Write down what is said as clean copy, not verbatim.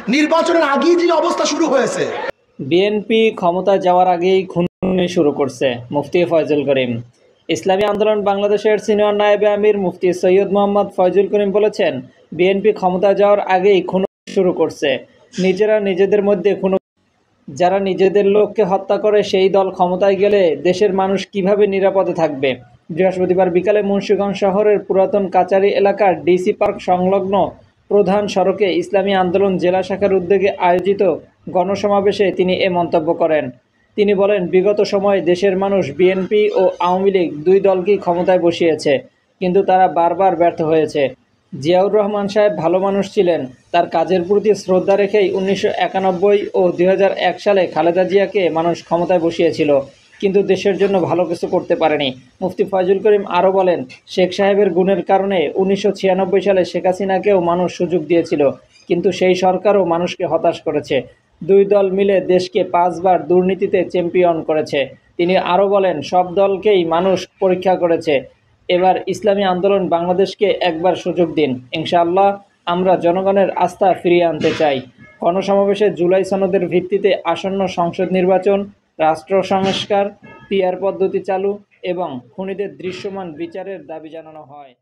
নির্বাচনের আগেই যে অবস্থা শুরু হয়েছে। বিএনপি ক্ষমতায় যাওয়ার আগেই খুন শুরু করছে, মুফতি ফয়জুল করিম। ইসলামী আন্দোলন বাংলাদেশের সিনিয়র নায়েবে আমির মুফতি সৈয়দ মোহাম্মদ ফয়জুল করিম বলেছেন, বিএনপি ক্ষমতায় যাওয়ার আগেই খুন শুরু করছে। নিজেরা নিজেদের মধ্যে খুন, যারা নিজেদের লোককে হত্যা করে সেই দল ক্ষমতায় গেলে দেশের মানুষ কিভাবে নিরাপদে থাকবে। বৃহস্পতিবার বিকালে মুন্সিগঞ্জ শহরের পুরাতন কাচারি এলাকার ডিসি পার্ক সংলগ্ন প্রধান সড়কে ইসলামী আন্দোলন জেলা শাখার উদ্যোগে আয়োজিত গণসমাবেশে তিনি এ মন্তব্য করেন। তিনি বলেন, বিগত সময়ে দেশের মানুষ বিএনপি ও আওয়ামী লীগ দুই দলকেই ক্ষমতায় বসিয়েছে, কিন্তু তারা বারবার ব্যর্থ হয়েছে। জিয়াউর রহমান সাহেব ভালো মানুষ ছিলেন, তার কাজের প্রতি শ্রদ্ধা রেখেই 1991 ও 2001 সালে খালেদা জিয়াকে মানুষ ক্ষমতায় বসিয়েছিল, কিন্তু দেশের জন্য ভালো কিছু করতে পারেনি। মুফতি ফয়জুল করিম আরও বলেন, শেখ সাহেবের গুণের কারণে 1996 সালে শেখ হাসিনাকেও মানুষ সুযোগ দিয়েছিল, কিন্তু সেই সরকারও মানুষকে হতাশ করেছে। দুই দল মিলে দেশকে 5 বার দুর্নীতিতে চ্যাম্পিয়ন করেছে। তিনি আরও বলেন, সব দলকেই মানুষ পরীক্ষা করেছে, এবার ইসলামী আন্দোলন বাংলাদেশকে একবার সুযোগ দিন, ইনশাআল্লাহ আমরা জনগণের আস্থা ফিরিয়ে আনতে চাই। গণসমাবেশে জুলাই সনদের ভিত্তিতে আসন্ন সংসদ নির্বাচন, রাষ্ট্র সংস্কার, পিআর পদ্ধতি চালু এবং খুনিদের দৃশ্যমান বিচারের দাবি জানানো হয়।